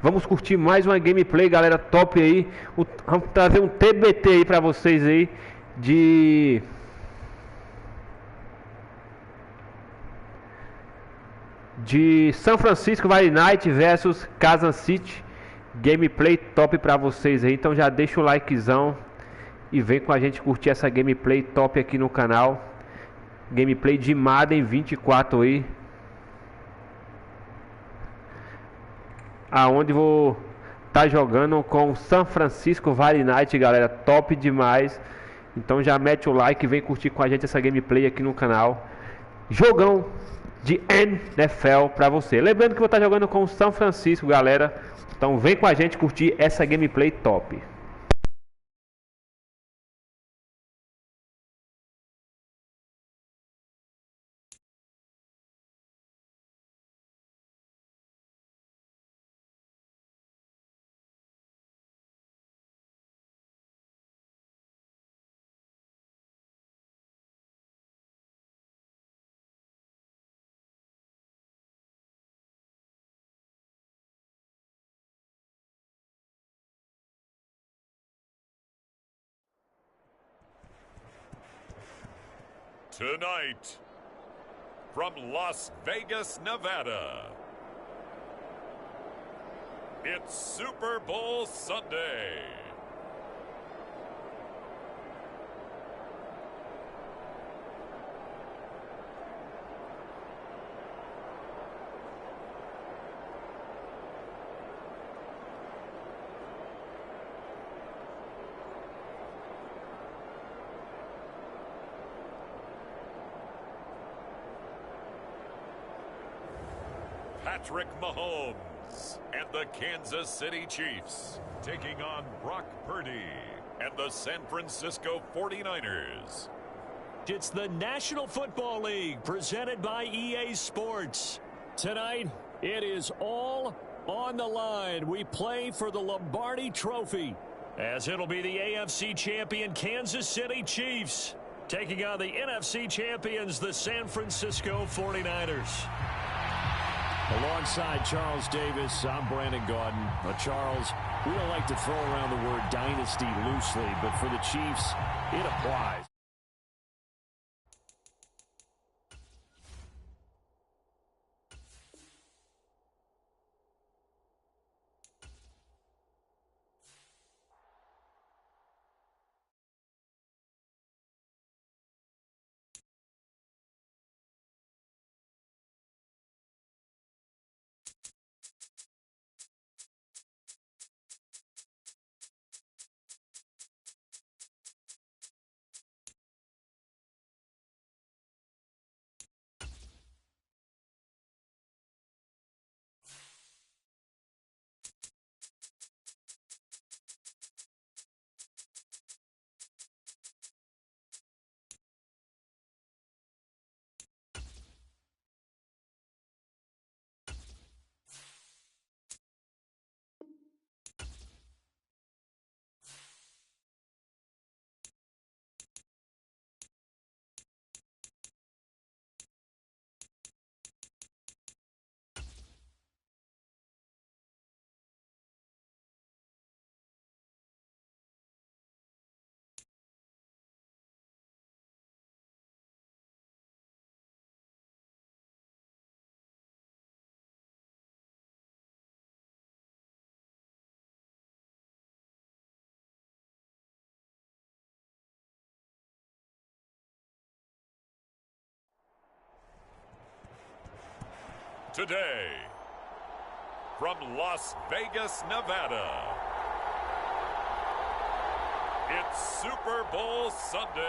Vamos curtir mais uma gameplay, galera, top aí. Vamos trazer um TBT aí pra vocês aí de São Francisco 49ers versus Kansas City. Gameplay top pra vocês aí. Então já deixa o likezão e vem com a gente curtir essa gameplay top aqui no canal. Gameplay de Madden 24 aí, aonde vou tá jogando com São Francisco 49ers, galera, top demais. Então já mete o like e vem curtir com a gente essa gameplay aqui no canal. Jogão de NFL pra você. Lembrando que eu vou estar jogando com São Francisco, galera. Então vem com a gente curtir essa gameplay top. Tonight, from Las Vegas, Nevada, it's Super Bowl Sunday. Patrick Mahomes and the Kansas City Chiefs taking on Brock Purdy and the San Francisco 49ers. It's the National Football League presented by EA Sports. Tonight, it is all on the line. We play for the Lombardi Trophy, as it'll be the AFC champion Kansas City Chiefs taking on the NFC champions, the San Francisco 49ers. Alongside Charles Davis, I'm Brandon Gaudin. Charles, we don't like to throw around the word dynasty loosely, but for the Chiefs, it applies. Today, from Las Vegas, Nevada, it's Super Bowl Sunday.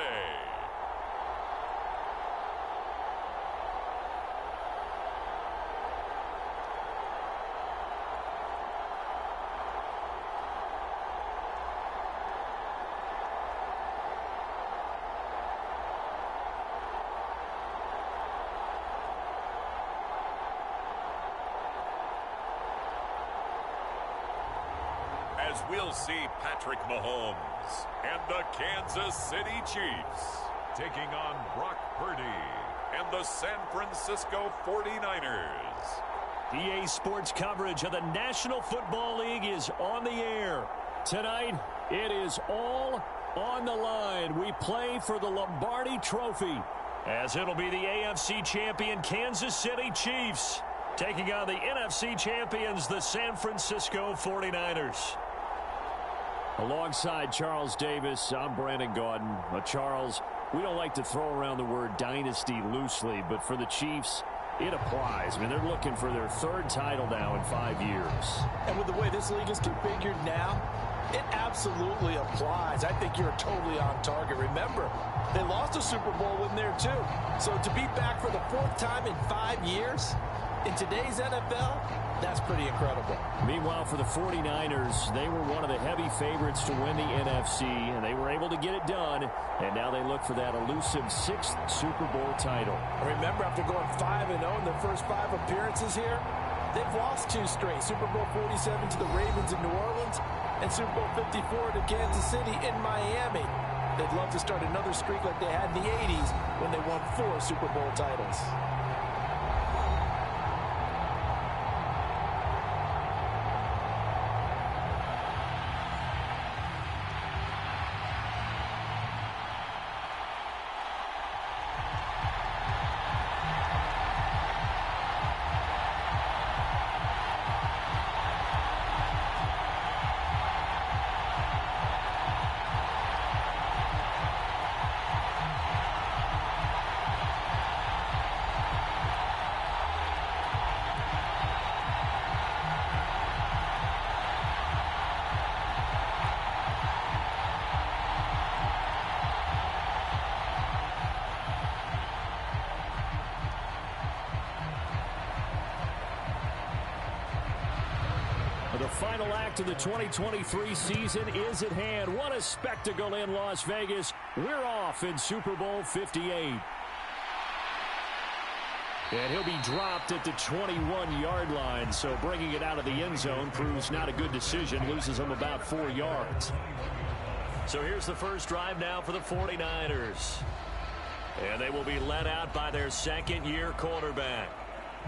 As we'll see Patrick Mahomes and the Kansas City Chiefs taking on Brock Purdy and the San Francisco 49ers. EA Sports coverage of the National Football League is on the air. Tonight, it is all on the line. We play for the Lombardi Trophy, as it'll be the AFC champion Kansas City Chiefs taking on the NFC champions, the San Francisco 49ers. Alongside Charles Davis, I'm Brandon Gaudin. Charles, we don't like to throw around the word dynasty loosely, but for the Chiefs, it applies. I mean, they're looking for their third title now in 5 years. And with the way this league is configured now, it absolutely applies. I think you're totally on target. Remember, they lost a Super Bowl in there too. So to be back for the fourth time in 5 years in today's NFL, that's pretty incredible. Meanwhile, for the 49ers, they were one of the heavy favorites to win the NFC, and they were able to get it done, and now they look for that elusive 6th Super Bowl title. Remember, after going 5-0 in their first 5 appearances here, they've lost 2 straight. Super Bowl 47 to the Ravens in New Orleans and Super Bowl 54 to Kansas City in Miami. They'd love to start another streak like they had in the 80s when they won 4 Super Bowl titles. The final act of the 2023 season is at hand. What a spectacle in Las Vegas. We're off in Super Bowl 58. And he'll be dropped at the 21-yard line, so bringing it out of the end zone proves not a good decision. Loses him about 4 yards. So here's the first drive now for the 49ers. And they will be led out by their second-year quarterback.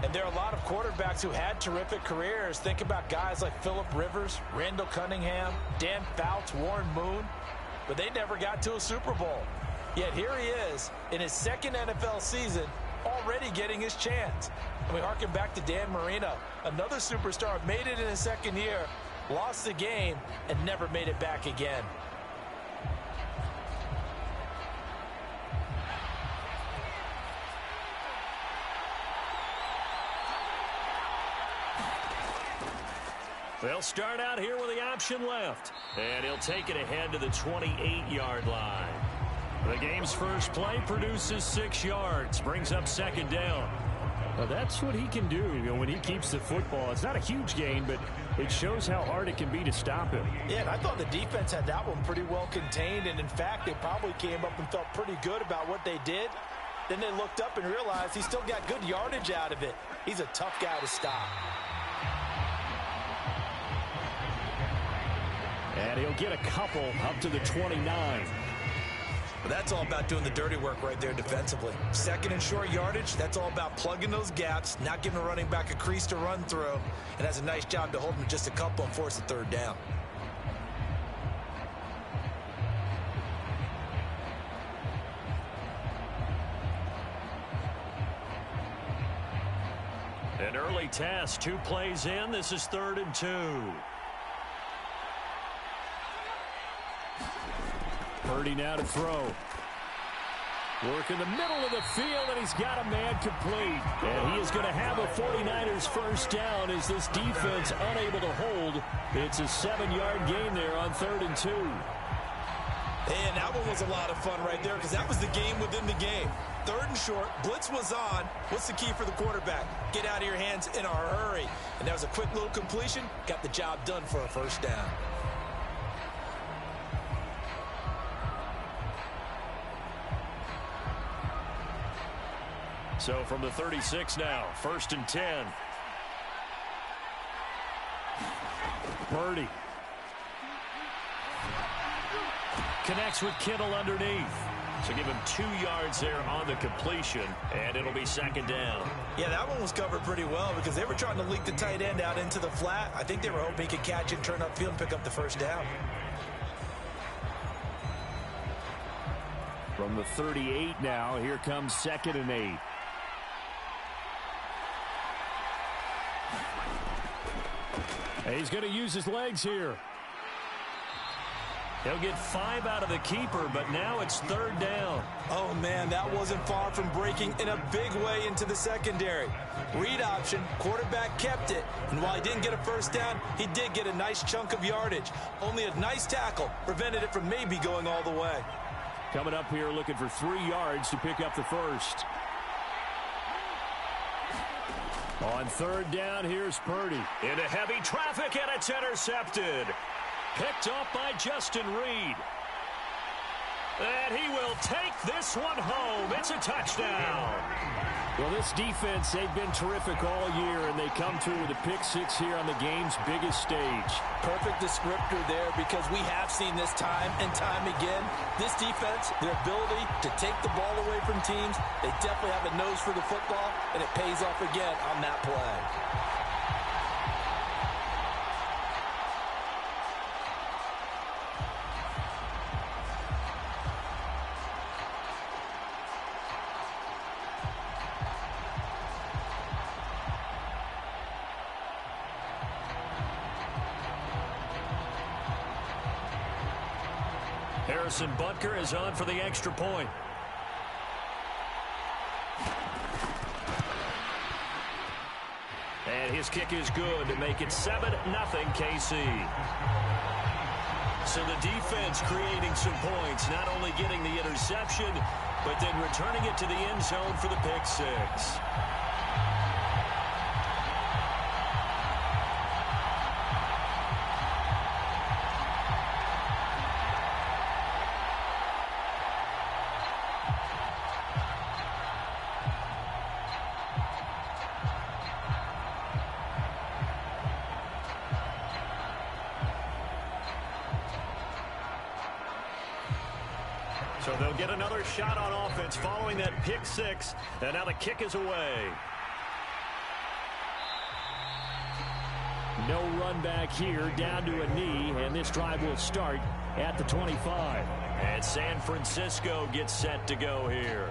And there are a lot of quarterbacks who had terrific careers. Think about guys like Phillip Rivers, Randall Cunningham, Dan Fouts, Warren Moon. But they never got to a Super Bowl. Yet here he is in his second NFL season, already getting his chance. And we harken back to Dan Marino, another superstar, made it in his second year, lost the game, and never made it back again. They'll start out here with the option left. And he'll take it ahead to the 28-yard line. The game's first play produces 6 yards. Brings up second down. Now that's what he can do, when he keeps the football. It's not a huge gain, but it shows how hard it can be to stop him. Yeah, and I thought the defense had that one pretty well contained. And, in fact, they probably came up and felt pretty good about what they did. Then they looked up and realized he still got good yardage out of it. He's a tough guy to stop. And he'll get a couple up to the 29. But that's all about doing the dirty work right there defensively. Second and short yardage, that's all about plugging those gaps, not giving a running back a crease to run through, and has a nice job to hold him just a couple and force the third down. An early test, 2 plays in. This is 3rd and 2. Purdy now to throw. Work in the middle of the field, and he's got a man complete. And he is going to have a 49ers first down as this defense unable to hold. It's a 7-yard gain there on 3rd and 2. And that one was a lot of fun right there because that was the game within the game. 3rd and short, blitz was on. What's the key for the quarterback? Get out of your hands in a hurry. And that was a quick little completion. Got the job done for a first down. So from the 36 now, 1st and 10. Purdy connects with Kittle underneath. So give him 2 yards there on the completion, and it'll be second down. Yeah, that one was covered pretty well because they were trying to leak the tight end out into the flat. I think they were hoping he could catch it, turn upfield, and pick up the first down. From the 38 now, here comes 2nd and 8. And he's going to use his legs here. He'll get 5 out of the keeper, but now it's 3rd down. Oh, man, that wasn't far from breaking in a big way into the secondary. Read option, quarterback kept it. And while he didn't get a first down, he did get a nice chunk of yardage. Only a nice tackle prevented it from maybe going all the way. Coming up here looking for 3 yards to pick up the first. On 3rd down, here's Purdy. Into heavy traffic, and it's intercepted. Picked off by Justin Reed. And he will take this one home. It's a touchdown. Well, this defense, they've been terrific all year, and they come through with a pick 6 here on the game's biggest stage. Perfect descriptor there because we have seen this time and time again. This defense, their ability to take the ball away from teams, they definitely have a nose for the football, and it pays off again on that play. Harrison Butker is on for the extra point. And his kick is good to make it 7-0 KC. So the defense creating some points, not only getting the interception, but then returning it to the end zone for the pick 6. So they'll get another shot on offense following that pick 6. And now the kick is away. No run back here, down to a knee, and this drive will start at the 25. And San Francisco gets set to go here.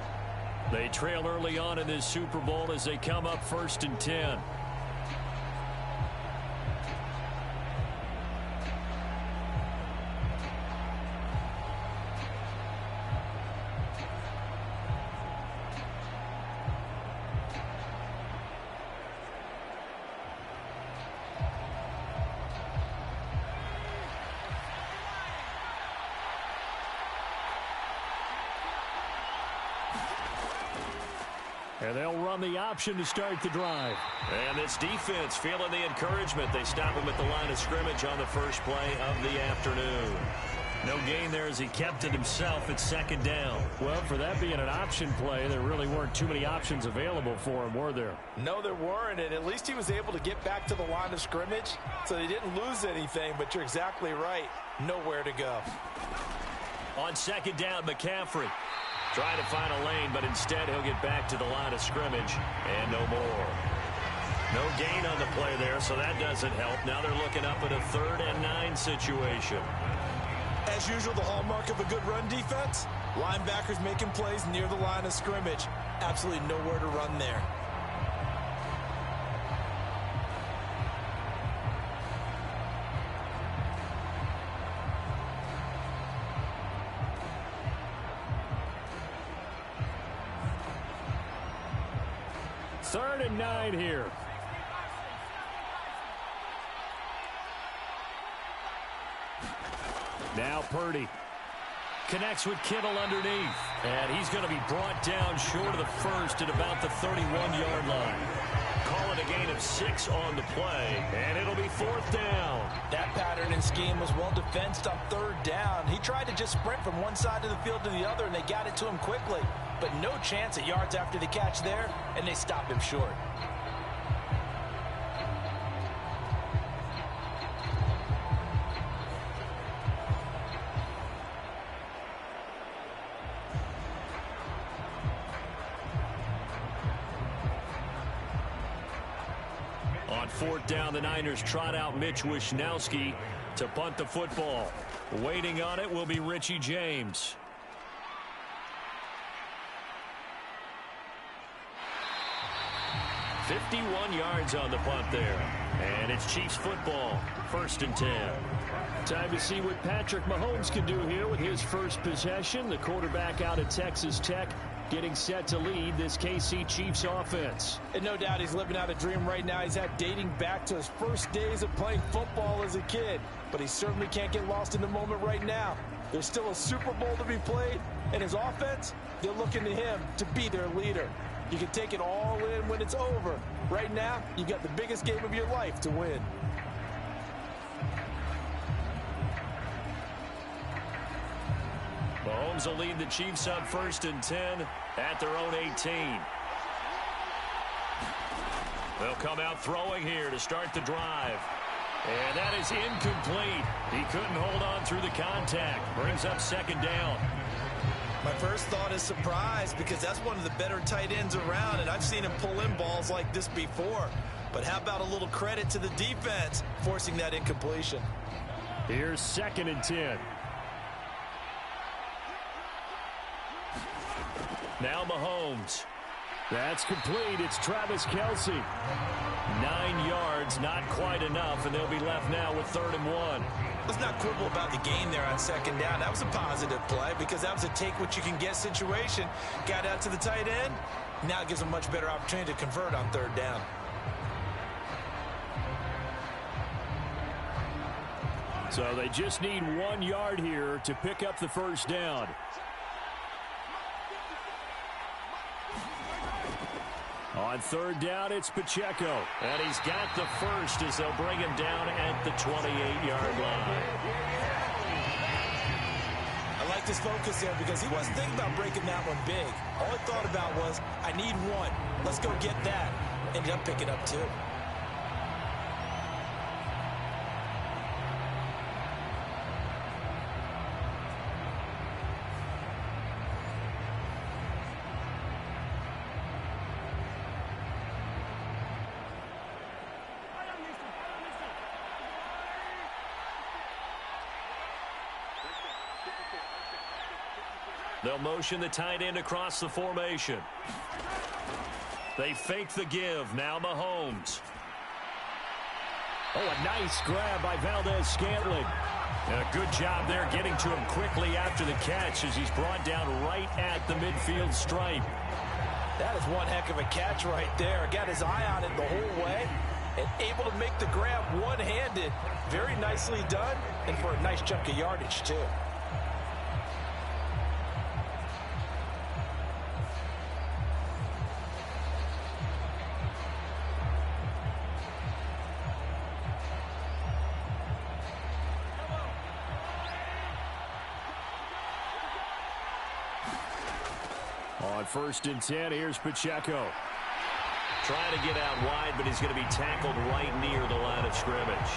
They trail early on in this Super Bowl as they come up 1st and 10. And they'll run the option to start the drive. And this defense feeling the encouragement. They stop him at the line of scrimmage on the first play of the afternoon. No gain there as he kept it himself at 2nd down. Well, for that being an option play, there really weren't too many options available for him, were there? No, there weren't, and at least he was able to get back to the line of scrimmage, so they didn't lose anything, but you're exactly right. Nowhere to go. On 2nd down, McCaffrey. Trying to find a lane, but instead he'll get back to the line of scrimmage, and no more. No gain on the play there, so that doesn't help. Now they're looking up at a 3rd and 9 situation. As usual, the hallmark of a good run defense, linebackers making plays near the line of scrimmage. Absolutely nowhere to run there. Third and 9 here. Now Purdy connects with Kittle underneath. And he's going to be brought down short of the first at about the 31-yard line. Call it a gain of 6 on the play, and it'll be 4th down. That pattern and scheme was well defensed on 3rd down. He tried to just sprint from one side of the field to the other, and they got it to him quickly. But no chance at yards after the catch there, and they stopped him short. 4th down, the Niners trot out Mitch Wishnowski to punt the football. Waiting on it will be Richie James. "51 yards on the punt there. And it's Chiefs football, 1st and 10. Time to see what Patrick Mahomes can do here with his first possession. The quarterback out of Texas Tech getting set to lead this KC Chiefs offense. And no doubt he's living out a dream right now. He's had dating back to his first days of playing football as a kid. But he certainly can't get lost in the moment right now. There's still a Super Bowl to be played. And his offense, they're looking to him to be their leader. You can take it all in when it's over. Right now, you've got the biggest game of your life to win. Mahomes will lead the Chiefs on 1st and 10 at their own 18. They'll come out throwing here to start the drive. And that is incomplete. He couldn't hold on through the contact. Brings up 2nd down. My first thought is surprise, because that's one of the better tight ends around, and I've seen him pull in balls like this before. But how about a little credit to the defense forcing that incompletion? Here's 2nd and 10. Now Mahomes. That's complete. It's Travis Kelce. 9 yards, not quite enough, and they'll be left now with 3rd and 1. Let's not quibble about the gain there on 2nd down. That was a positive play because that was a take-what-you-can-get situation. Got out to the tight end. Now it gives them a much better opportunity to convert on 3rd down. So they just need 1 yard here to pick up the 1st down. On 3rd down, it's Pacheco. And he's got the first as they'll bring him down at the 28-yard line. I like this focus there because he wasn't thinking about breaking that one big. All he thought about was, I need 1. Let's go get that. Ended up picking up 2. They'll motion the tight end across the formation. They fake the give. Now Mahomes. Oh, a nice grab by Valdez-Scantling. And a good job there getting to him quickly after the catch as he's brought down right at the midfield stripe. That is one heck of a catch right there. Got his eye on it the whole way and able to make the grab one-handed. Very nicely done, and for a nice chunk of yardage, too. On 1st and 10, here's Pacheco. Trying to get out wide, but he's going to be tackled right near the line of scrimmage.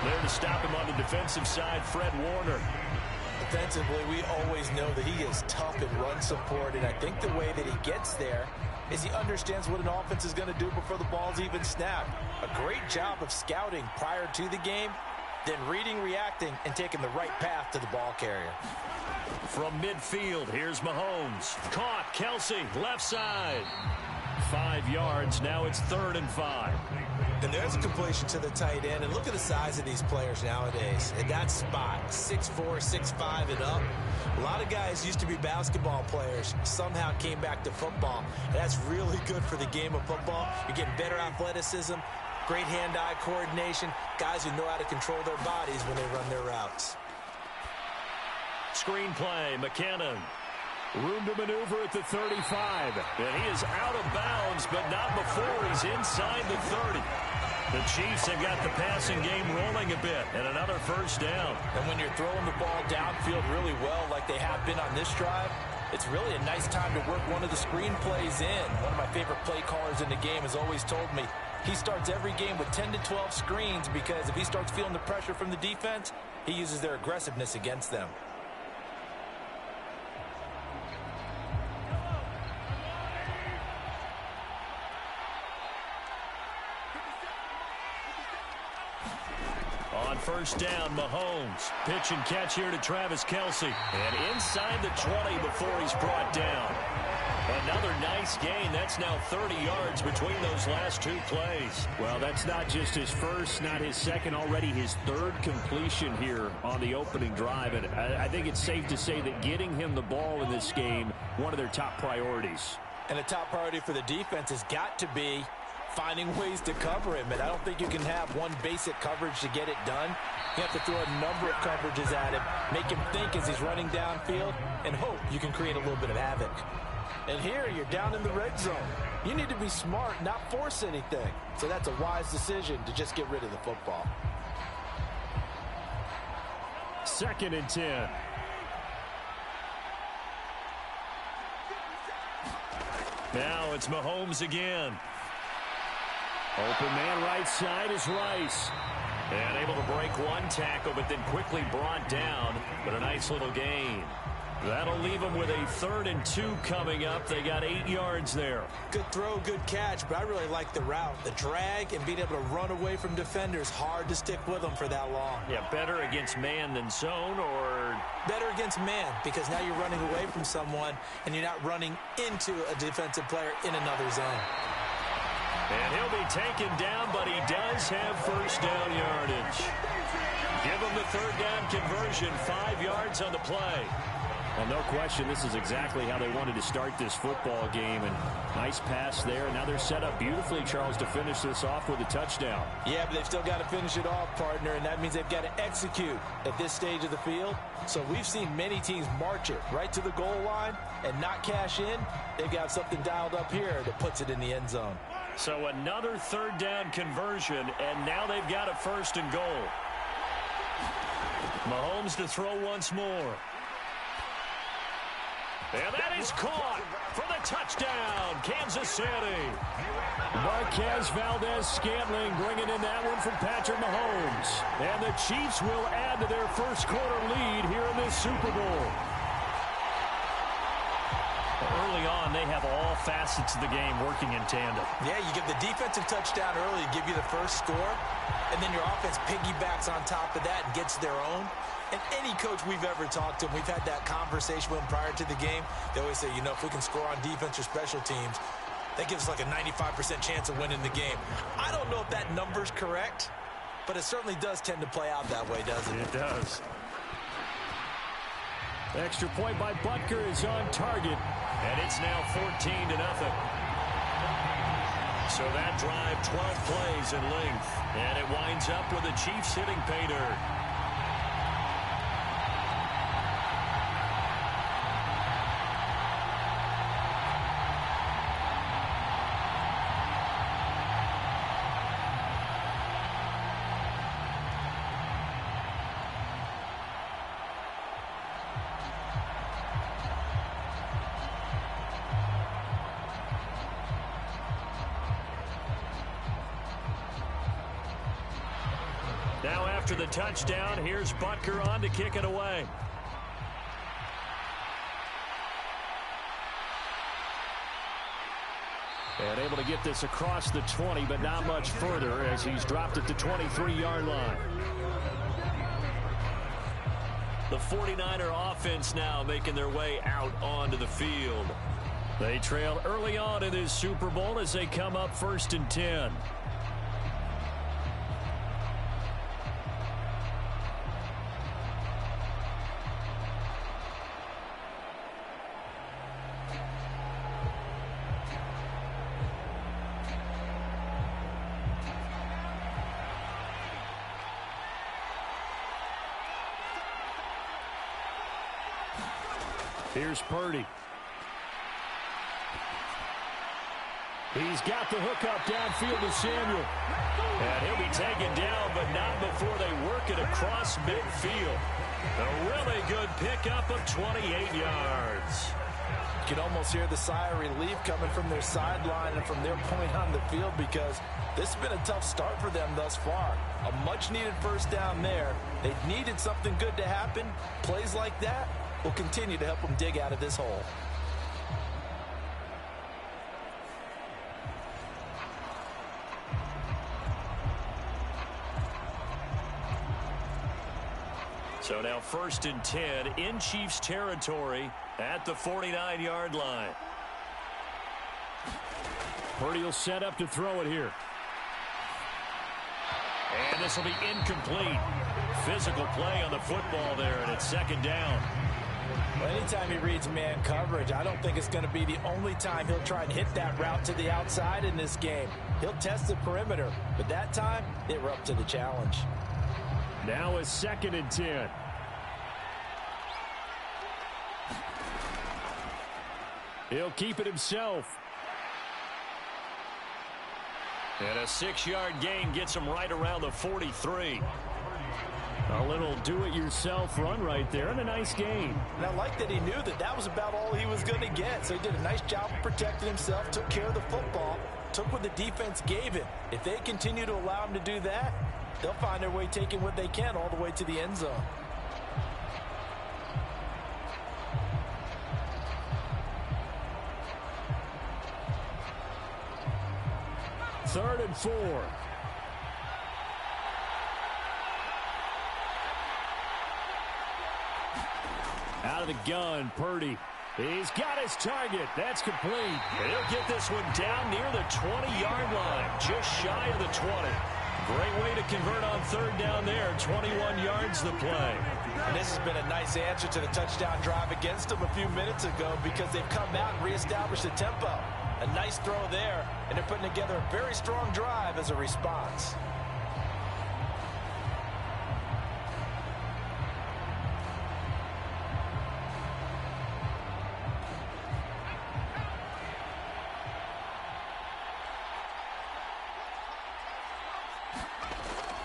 There to stop him on the defensive side, Fred Warner. Defensively, we always know that he is tough in run support, and I think the way that he gets there is he understands what an offense is going to do before the ball's even snapped. A great job of scouting prior to the game, then reading, reacting, and taking the right path to the ball carrier. From midfield, here's Mahomes. Caught, Kelce, left side. 5 yards, now it's 3rd and 5. And there's a completion to the tight end, and look at the size of these players nowadays. At that spot, 6'4", 6'5", and up. A lot of guys used to be basketball players, somehow came back to football. And that's really good for the game of football. You're getting better athleticism, great hand-eye coordination, guys who know how to control their bodies when they run their routes. Screenplay, McKinnon. Room to maneuver at the 35. And he is out of bounds, but not before he's inside the 30. The Chiefs have got the passing game rolling a bit, and another 1st down. And when you're throwing the ball downfield really well like they have been on this drive, it's really a nice time to work one of the screen plays in. One of my favorite play callers in the game has always told me he starts every game with 10 to 12 screens because if he starts feeling the pressure from the defense, he uses their aggressiveness against them. on first down, Mahomes. Pitch and catch here to Travis Kelce. And inside the 20 before he's brought down. Another nice gain. That's now 30 yards between those last two plays. Well, that's not just his first, not his second, already his third completion here on the opening drive. And I think it's safe to say that getting him the ball in this game, one of their top priorities. And a top priority for the defense has got to be finding ways to cover him. And I don't think you can have one basic coverage to get it done. You have to throw a number of coverages at him, make him think as he's running downfield, and hope you can create a little bit of havoc. And here, you're down in the red zone. You need to be smart, not force anything. So that's a wise decision to just get rid of the football. 2nd and 10. Now it's Mahomes again. Open man right side is Rice. And able to break one tackle, but then quickly brought down. But a nice little gain. That'll leave them with a 3rd and 2 coming up. They got 8 yards there. Good throw, good catch, but I really like the route. The drag and being able to run away from defenders, hard to stick with them for that long. Yeah, better against man than zone, or better against man, because now you're running away from someone and you're not running into a defensive player in another zone. And he'll be taken down, but he does have first down yardage. Give him the 3rd down conversion, 5 yards on the play. Well, no question, this is exactly how they wanted to start this football game. And nice pass there. Now they're set up beautifully, Charles, to finish this off with a touchdown. Yeah, but they've still got to finish it off, partner, and that means they've got to execute at this stage of the field. So we've seen many teams march it right to the goal line and not cash in. They've got something dialed up here that puts it in the end zone. So another 3rd down conversion, and now they've got a 1st and goal. Mahomes to throw once more. And that is caught for the touchdown, Kansas City. Marquez Valdez-Scantling bringing in that one from Patrick Mahomes. And the Chiefs will add to their first quarter lead here in this Super Bowl. Early on, they have all facets of the game working in tandem. Yeah, you give the defensive touchdown early, give you the first score, and then your offense piggybacks on top of that and gets their own. And any coach we've ever talked to, we've had that conversation with them prior to the game. They always say, you know, if we can score on defense or special teams, that gives us like a 95% chance of winning the game. I don't know if that number's correct, but it certainly does tend to play out that way, doesn't it? It does. Extra point by Butker is on target, and it's now 14-0. So that drive, 12 plays in length, and it winds up with the Chiefs hitting pay dirt. Now after the touchdown, here's Butker on to kick it away. And able to get this across the 20, but not much further as he's dropped at the 23-yard line. The 49er offense now making their way out onto the field. They trail early on in this Super Bowl as they come up 1st and 10. Here's Purdy. He's got the hook up downfield to Samuel. And he'll be taken down, but not before they work it across midfield. A really good pickup of 28 yards. You can almost hear the sigh of relief coming from their sideline and from their point on the field, because this has been a tough start for them thus far. A much-needed first down there. They needed something good to happen. Plays like that will continue to help them dig out of this hole. So now 1st and 10 in Chiefs territory at the 49-yard line. Purdy will set up to throw it here. And this will be incomplete. Physical play on the football there, and it's 2nd down. Well, anytime he reads man coverage, I don't think it's going to be the only time he'll try and hit that route to the outside in this game. He'll test the perimeter, but that time they were up to the challenge. Now it's 2nd and 10. He'll keep it himself. And a 6-yard gain gets him right around the 43. A little do-it-yourself run right there, and a nice gain. And I like that he knew that that was about all he was going to get. So he did a nice job of protecting himself, took care of the football, took what the defense gave him. If they continue to allow him to do that, they'll find their way taking what they can all the way to the end zone. Third and 4. Out of the gun, Purdy. He's got his target. That's complete. And he'll get this one down near the 20-yard line, just shy of the 20. Great way to convert on 3rd down there. 21 yards the play. And this has been a nice answer to the touchdown drive against them a few minutes ago because they've come out and reestablished the tempo. A nice throw there, and they're putting together a very strong drive as a response.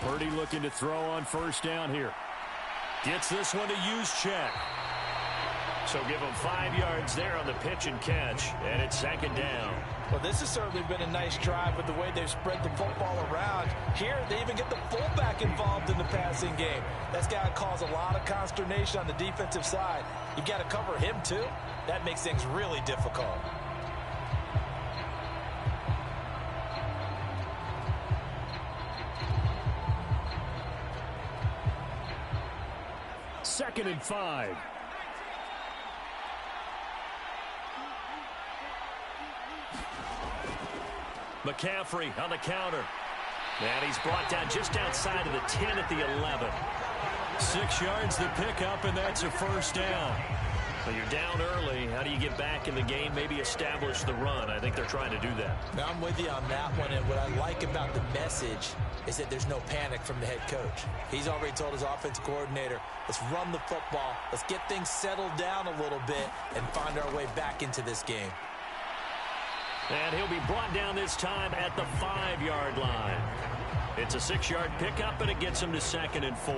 Purdy looking to throw on 1st down here. Gets this one to use check. So give him 5 yards there on the pitch and catch, and it's 2nd down. Well, this has certainly been a nice drive with the way they've spread the football around. Here, they even get the fullback involved in the passing game. That's got to cause a lot of consternation on the defensive side. You've got to cover him, too. That makes things really difficult. Second and 5. McCaffrey on the counter. And he's brought down just outside of the 10 at the 11. 6 yards the pickup, and that's a 1st down. Well, you're down early. How do you get back in the game, maybe establish the run? I think they're trying to do that. Now, I'm with you on that one, and what I like about the message is that there's no panic from the head coach. He's already told his offensive coordinator, let's run the football, let's get things settled down a little bit, and find our way back into this game. And he'll be brought down this time at the 5-yard line. It's a 6-yard pickup, and it gets him to 2nd and 4.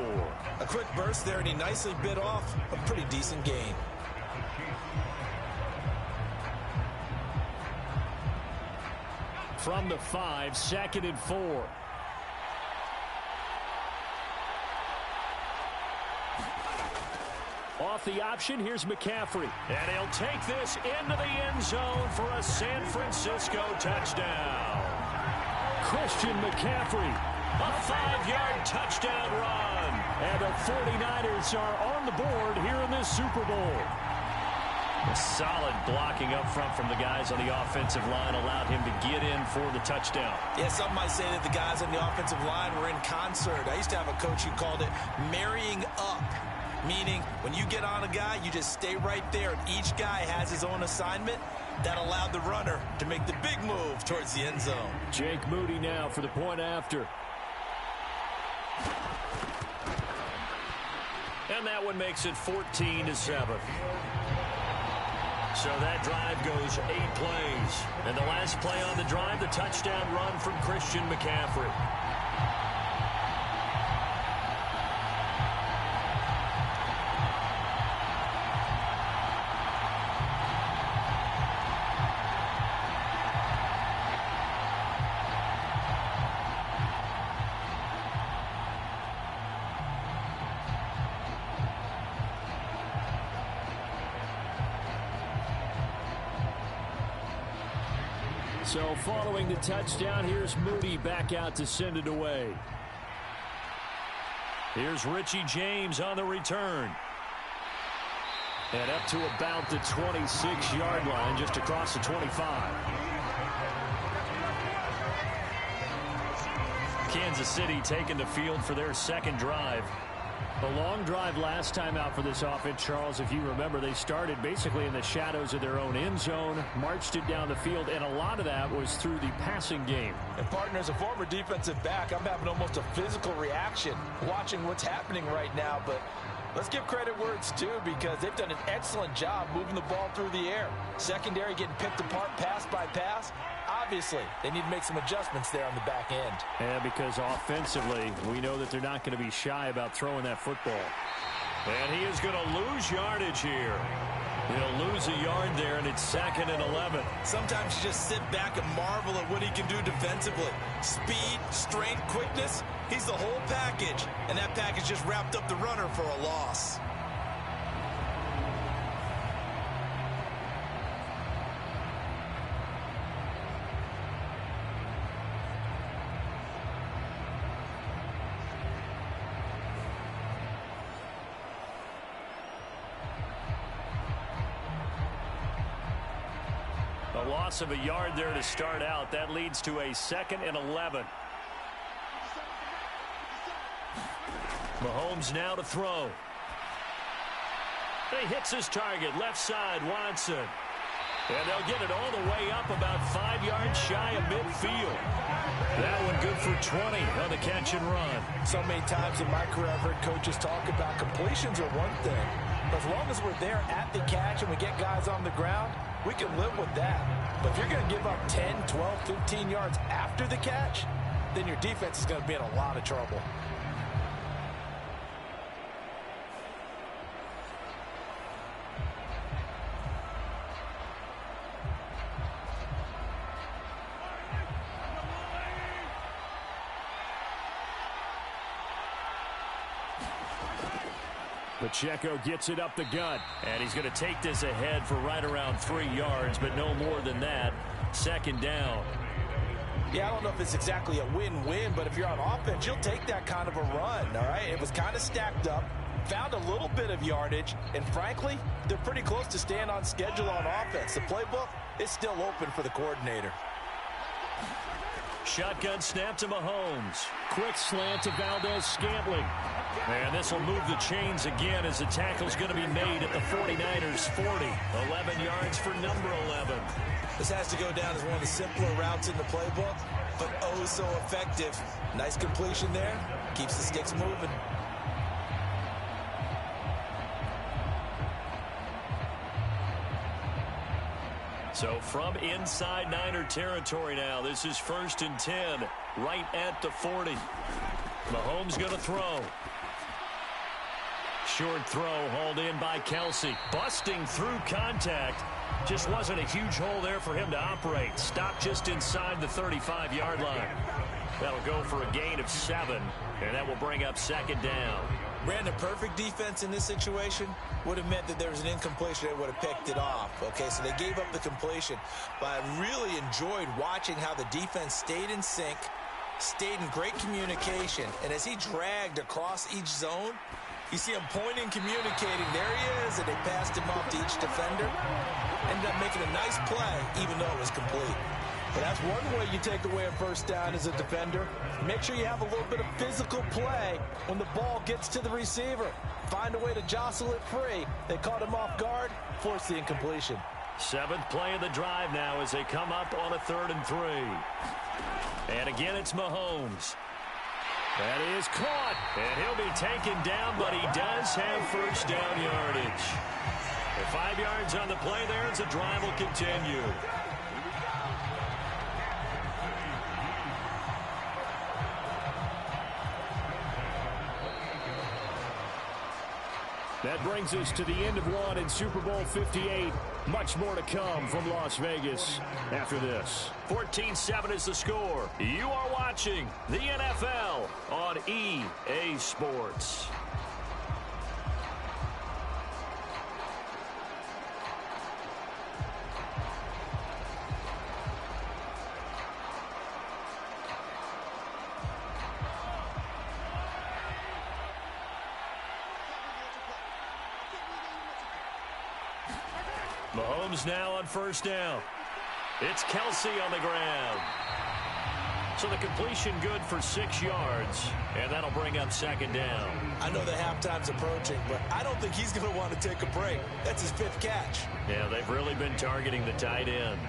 A quick burst there, and he nicely bit off a pretty decent gain. From the 5, 2nd and 4. Off the option, here's McCaffrey. And he'll take this into the end zone for a San Francisco touchdown. Christian McCaffrey, a 5-yard touchdown run. And the 49ers are on the board here in this Super Bowl. A solid blocking up front from the guys on the offensive line allowed him to get in for the touchdown. Yeah, some might say that the guys on the offensive line were in concert. I used to have a coach who called it marrying up, meaning when you get on a guy, you just stay right there, and each guy has his own assignment. That allowed the runner to make the big move towards the end zone. Jake Moody now for the point after. And that one makes it 14-7. So that drive goes 8 plays. And the last play on the drive, the touchdown run from Christian McCaffrey. So following the touchdown, here's Moody back out to send it away. Here's Richie James on the return. And up to about the 26-yard line, just across the 25. Kansas City taking the field for their second drive. A long drive last time out for this offense, Charles. If you remember, they started basically in the shadows of their own end zone, marched it down the field, and a lot of that was through the passing game. And partner, as a former defensive back, I'm having almost a physical reaction watching what's happening right now. But let's give credit where it's due, because they've done an excellent job moving the ball through the air. Secondary getting picked apart pass by pass. Obviously, they need to make some adjustments there on the back end. Yeah, because offensively, we know that they're not going to be shy about throwing that football. And he is going to lose yardage here. He'll lose a yard there, and it's 2nd and 11. Sometimes you just sit back and marvel at what he can do defensively. Speed, strength, quickness, he's the whole package. And that package just wrapped up the runner for a loss. A loss of a yard there to start out. That leads to a 2nd and 11. Mahomes now to throw. He hits his target, left side, Watson. And they'll get it all the way up about 5 yards shy of midfield. That one good for 20 on the catch and run. So many times in my career, I've heard coaches talk about completions are one thing. But as long as we're there at the catch and we get guys on the ground, we can live with that. But if you're going to give up 10, 12, 15 yards after the catch, then your defense is going to be in a lot of trouble. Pacheco gets it up the gut, and he's going to take this ahead for right around 3 yards, but no more than that. 2nd down. Yeah, I don't know if it's exactly a win-win, but if you're on offense, you'll take that kind of a run, all right? It was kind of stacked up, found a little bit of yardage, and frankly, they're pretty close to staying on schedule on offense. The playbook is still open for the coordinator. Shotgun snap to Mahomes. Quick slant to Valdez-Scantling. And this will move the chains again as the tackle's going to be made at the 49ers 40. 11 yards for number 11. This has to go down as one of the simpler routes in the playbook, but oh so effective. Nice completion there. Keeps the sticks moving. So from inside Niner territory now, this is 1st and 10, right at the 40. Mahomes going to throw. Short throw hauled in by Kelsey. Busting through contact. Just wasn't a huge hole there for him to operate. Stopped just inside the 35-yard line. That'll go for a gain of 7, and that will bring up 2nd down. Brandon, perfect defense in this situation would have meant that there was an incompletion. They would have picked it off. Okay, so they gave up the completion. But I really enjoyed watching how the defense stayed in sync, stayed in great communication. And as he dragged across each zone, you see him pointing, communicating. There he is, and they passed him off to each defender. Ended up making a nice play, even though it was complete. But that's one way you take away a first down as a defender. Make sure you have a little bit of physical play when the ball gets to the receiver. Find a way to jostle it free. They caught him off guard, forced the incompletion. 7th play of the drive now as they come up on a 3rd and 3. And again, it's Mahomes. That is caught, and he'll be taken down, but he does have first down yardage. And 5 yards on the play there as the drive will continue. That brings us to the end of one in Super Bowl 58. Much more to come from Las Vegas after this. 14-7 is the score. You are watching the NFL on EA Sports. Mahomes now on first down. It's Kelsey on the ground. So the completion good for 6 yards, and that'll bring up second down. I know the halftime's approaching, but I don't think he's going to want to take a break. That's his 5th catch. Yeah, they've really been targeting the tight end.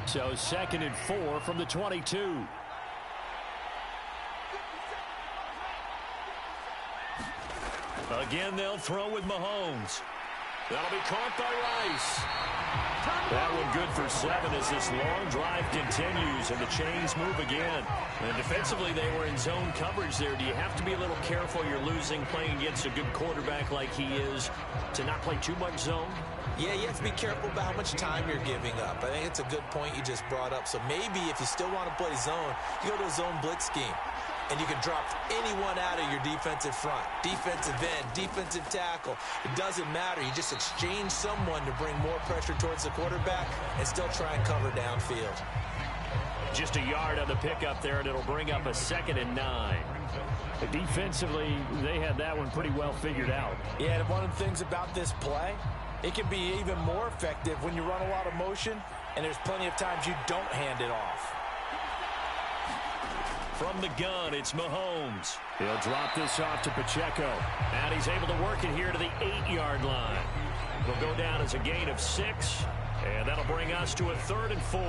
So 2nd and 4 from the 22. Again, they'll throw with Mahomes. That'll be caught by Rice. That one good for 7 as this long drive continues and the chains move again. And defensively, they were in zone coverage there. Do you have to be a little careful? You're losing playing against a good quarterback like he is to not play too much zone? Yeah, you have to be careful about how much time you're giving up. I think it's a good point you just brought up. So maybe if you still want to play zone, you go to a zone blitz scheme. And you can drop anyone out of your defensive front. Defensive end, defensive tackle. It doesn't matter. You just exchange someone to bring more pressure towards the quarterback and still try and cover downfield. Just a yard on the pickup there, and it'll bring up a 2nd and 9. Defensively, they had that one pretty well figured out. Yeah, and one of the things about this play, it can be even more effective when you run a lot of motion, and there's plenty of times you don't hand it off. From the gun, it's Mahomes. He'll drop this off to Pacheco. And he's able to work it here to the 8-yard line. It'll go down as a gain of 6, and that'll bring us to a 3rd and 4.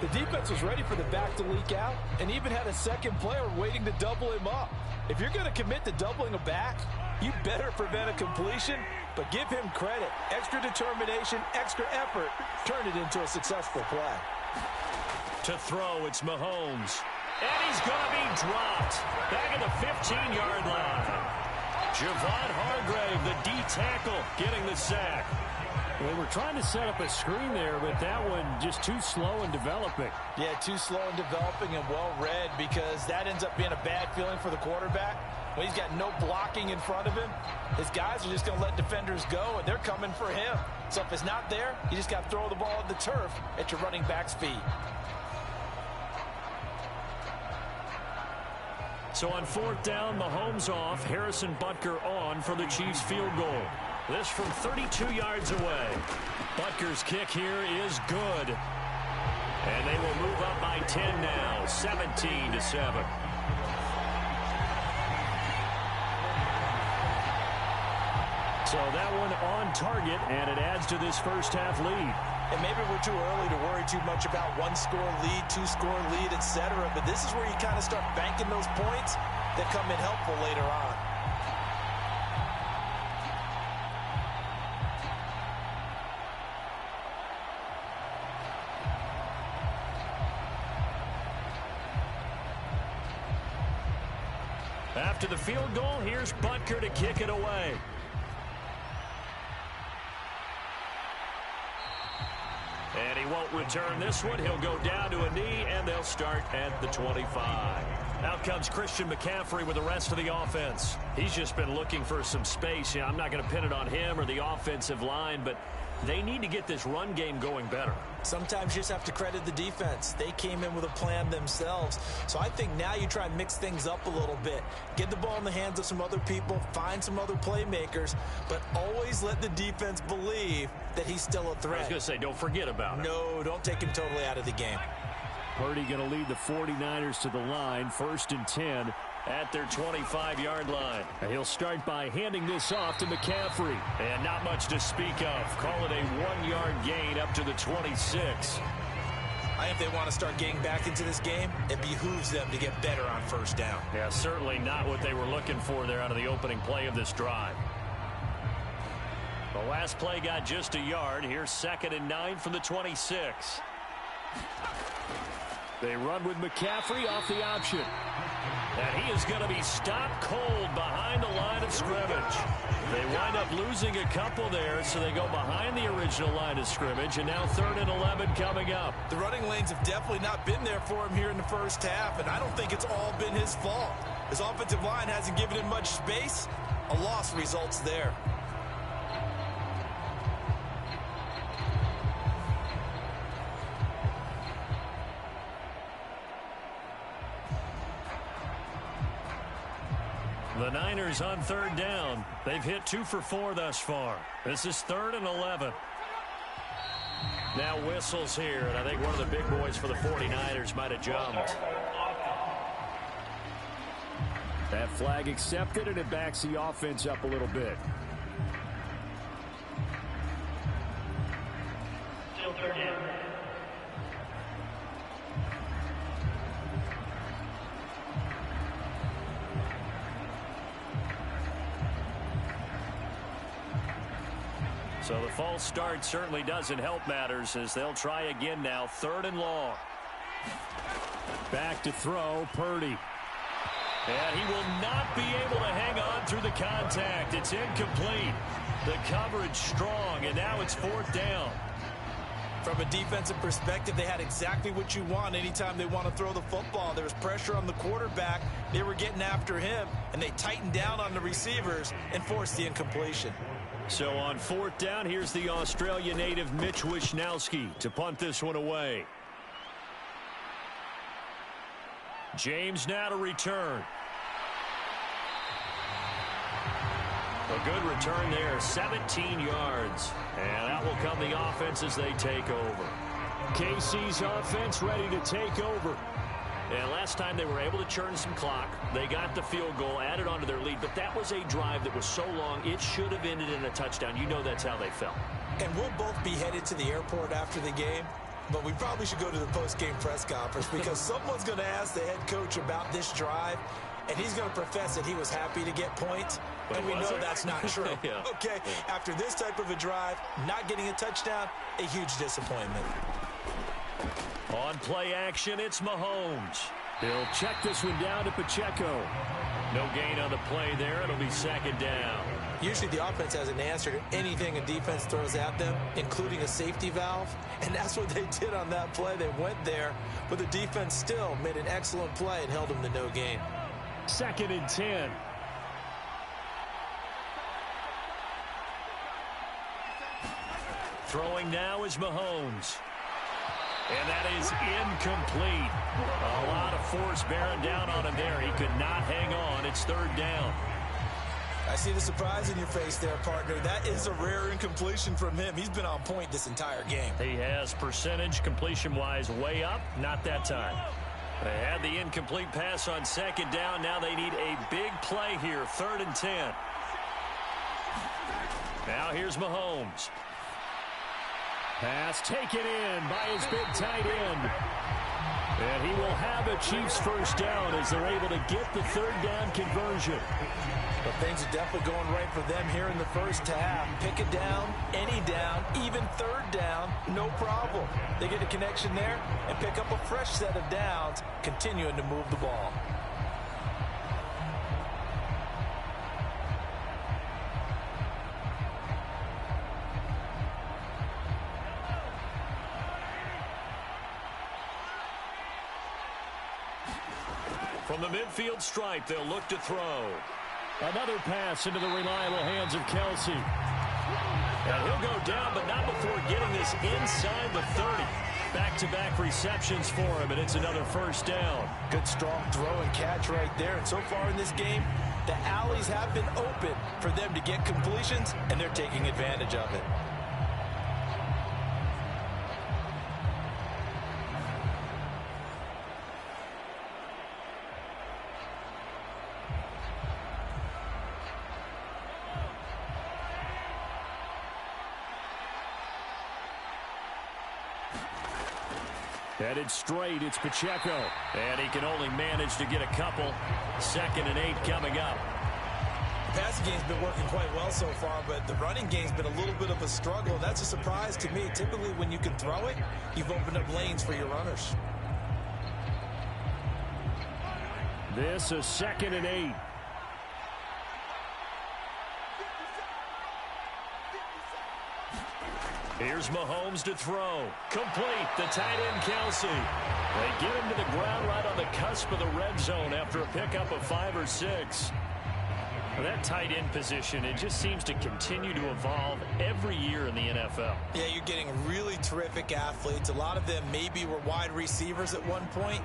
The defense was ready for the back to leak out and even had a second player waiting to double him up. If you're going to commit to doubling a back, you better prevent a completion, but give him credit. Extra determination, extra effort, turn it into a successful play. To throw, it's Mahomes. And he's going to be dropped back at the 15-yard line. Javon Hargrave, the D tackle, getting the sack. They were trying to set up a screen there, but that one just too slow in developing. Yeah, too slow in developing and well read, because that ends up being a bad feeling for the quarterback. When he's got no blocking in front of him, his guys are just going to let defenders go, and they're coming for him. So if it's not there, you just got to throw the ball at the turf at your running back's feet. So on 4th down, Mahomes off, Harrison Butker on for the Chiefs field goal. This from 32 yards away. Butker's kick here is good. And they will move up by 10 now, 17-7. So that one on target, and it adds to this first half lead. And maybe we're too early to worry too much about 1-score lead, 2-score lead, etc. But this is where you kind of start banking those points that come in helpful later on. After the field goal, here's Butker to kick it away. And he won't return this one. He'll go down to a knee, and they'll start at the 25. Out comes Christian McCaffrey with the rest of the offense. He's just been looking for some space. Yeah, I'm not going to pin it on him or the offensive line, but they need to get this run game going better. Sometimes you just have to credit the defense. They came in with a plan themselves. So I think now you try and mix things up a little bit. Get the ball in the hands of some other people, find some other playmakers, but always let the defense believe that he's still a threat. I was going to say, don't forget about it. No, don't take him totally out of the game. Purdy going to lead the 49ers to the line, 1st and 10 at their 25-yard line. And he'll start by handing this off to McCaffrey. And not much to speak of. Call it a 1-yard gain up to the 26. I think if they want to start getting back into this game, it behooves them to get better on first down. Yeah, certainly not what they were looking for there out of the opening play of this drive. The last play got just a yard. Here's 2nd and 9 from the 26. They run with McCaffrey off the option. And he is going to be stopped cold behind the line of scrimmage. They wind up losing a couple there, so they go behind the original line of scrimmage, and now 3rd and 11 coming up. The running lanes have definitely not been there for him here in the first half, and I don't think it's all been his fault. His offensive line hasn't given him much space. A loss results there. The Niners on third down. They've hit 2 for 4 thus far. This is 3rd and 11. Now whistles here, and I think one of the big boys for the 49ers might have jumped. That flag accepted, and it backs the offense up a little bit. Still third down. So the false start certainly doesn't help matters as they'll try again now. 3rd and long. Back to throw, Purdy. And he will not be able to hang on through the contact. It's incomplete. The coverage strong, and now it's 4th down. From a defensive perspective, they had exactly what you want anytime they want to throw the football. There was pressure on the quarterback. They were getting after him, and they tightened down on the receivers and forced the incompletion. So on 4th down, here's the Australia native Mitch Wishnowski to punt this one away. James now to return. A good return there, 17 yards. And that will come the offense as they take over. KC's offense ready to take over. And last time they were able to churn some clock. They got the field goal, added on to their lead. But that was a drive that was so long, it should have ended in a touchdown. You know that's how they felt. And we'll both be headed to the airport after the game. But we probably should go to the post-game press conference because someone's going to ask the head coach about this drive. And he's going to profess that he was happy to get points. But and we know that's not true. Yeah. Okay, after this type of a drive, not getting a touchdown, a huge disappointment. On play action, it's Mahomes. He'll check this one down to Pacheco. No gain on the play there. It'll be 2nd down. Usually the offense has an answer to anything a defense throws at them, including a safety valve. And that's what they did on that play. They went there, but the defense still made an excellent play and held them to no gain. 2nd and 10. Throwing now is Mahomes. And that is incomplete. A lot of force bearing down on him there. He could not hang on. It's 3rd down. I see the surprise in your face there, partner. That is a rare incompletion from him. He's been on point this entire game. He has percentage completion-wise way up. Not that time. They had the incomplete pass on 2nd down. Now they need a big play here. 3rd and 10. Now here's Mahomes. Pass taken in by his big tight end. And he will have a Chiefs 1st down as they're able to get the 3rd down conversion. But things are definitely going right for them here in the first half. Pick a down, any down, even 3rd down, no problem. They get a connection there and pick up a fresh set of downs, continuing to move the ball. From the midfield stripe, they'll look to throw. Another pass into the reliable hands of Kelsey. And he'll go down, but not before getting this inside the 30. Back-to-back receptions for him, and it's another 1st down. Good, strong throw and catch right there. And so far in this game, the alleys have been open for them to get completions, and they're taking advantage of it. Headed straight, it's Pacheco. And he can only manage to get a couple. 2nd and 8 coming up. The passing game's been working quite well so far, but the running game's been a little bit of a struggle. That's a surprise to me. Typically, when you can throw it, you've opened up lanes for your runners. This is 2nd and 8. Here's Mahomes to throw. Complete. The tight end, Kelsey. They get him to the ground right on the cusp of the red zone after a pickup of 5 or 6. That tight end position, it just seems to continue to evolve every year in the NFL. Yeah, you're getting really terrific athletes. A lot of them maybe were wide receivers at one point.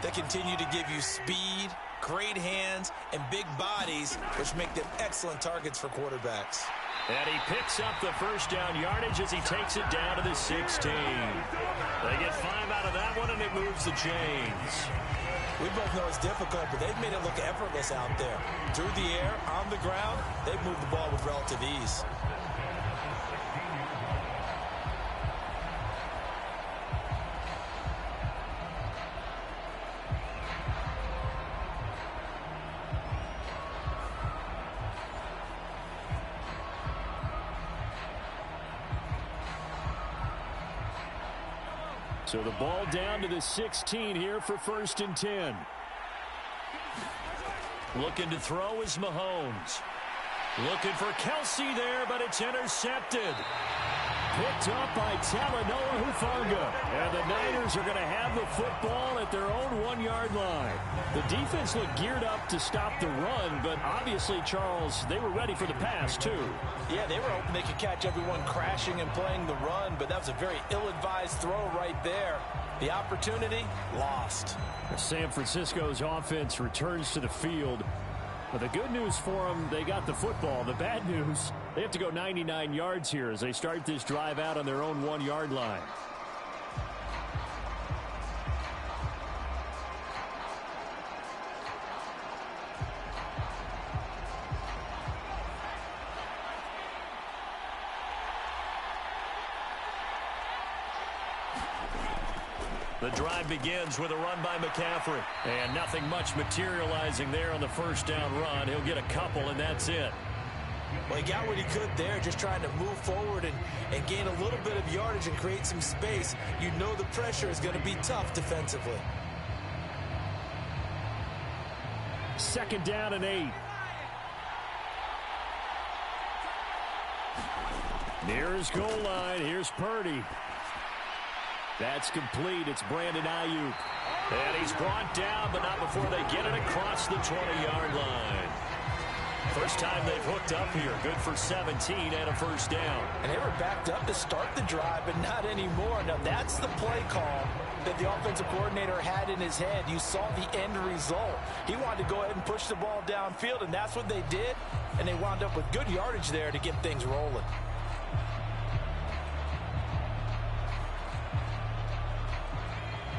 They continue to give you speed, great hands and big bodies, which make them excellent targets for quarterbacks. And he picks up the first down yardage as he takes it down to the 16. They get 5 out of that one, and it moves the chains. We both know it's difficult, but they've made it look effortless out there. Through the air, on the ground, they've moved the ball with relative ease. So the ball down to the 16 here for 1st and 10. Looking to throw is Mahomes. Looking for Kelsey there, but it's intercepted. Picked up by Talanoa Hufanga. And the Niners are going to have the football at their own 1-yard line. The defense looked geared up to stop the run, but obviously, Charles, they were ready for the pass, too. Yeah, they were hoping they could catch everyone crashing and playing the run, but that was a very ill-advised throw right there. The opportunity, lost. San Francisco's offense returns to the field. But the good news for them, they got the football. The bad news, they have to go 99 yards here as they start this drive out on their own 1-yard line. The drive begins with a run by McCaffrey. And nothing much materializing there on the first down run. He'll get a couple, and that's it. Well, he got what he could there, just trying to move forward and gain a little bit of yardage and create some space. You know the pressure is going to be tough defensively. 2nd down and 8. Near his goal line, here's Purdy. That's complete. It's Brandon Ayuk. And he's brought down, but not before they get it across the 20-yard line. First time they've hooked up here. Good for 17 and a first down. And they were backed up to start the drive, but not anymore. Now, that's the play call that the offensive coordinator had in his head. You saw the end result. He wanted to go ahead and push the ball downfield, and that's what they did. And they wound up with good yardage there to get things rolling.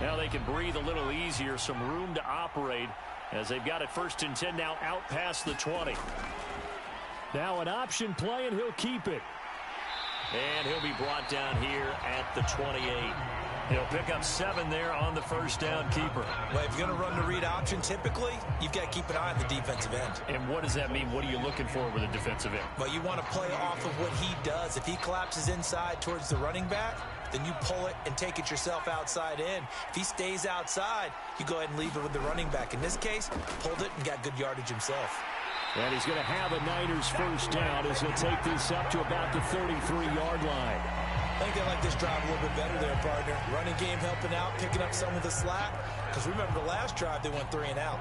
Now they can breathe a little easier, some room to operate as they've got it 1st and 10 now out past the 20. Now an option play, and he'll keep it. And he'll be brought down here at the 28. He'll pick up 7 there on the first down keeper. Well, if you're going to run the read option, typically, you've got to keep an eye on the defensive end. And what does that mean? What are you looking for with a defensive end? Well, you want to play off of what he does. If he collapses inside towards the running back, then you pull it and take it yourself outside in. If he stays outside, you go ahead and leave it with the running back. In this case, pulled it and got good yardage himself. And he's going to have a Niners first down as he'll take this up to about the 33-yard line. I think they like this drive a little bit better there, partner. Running game helping out, picking up some of the slack. Because remember the last drive, they went 3 and out.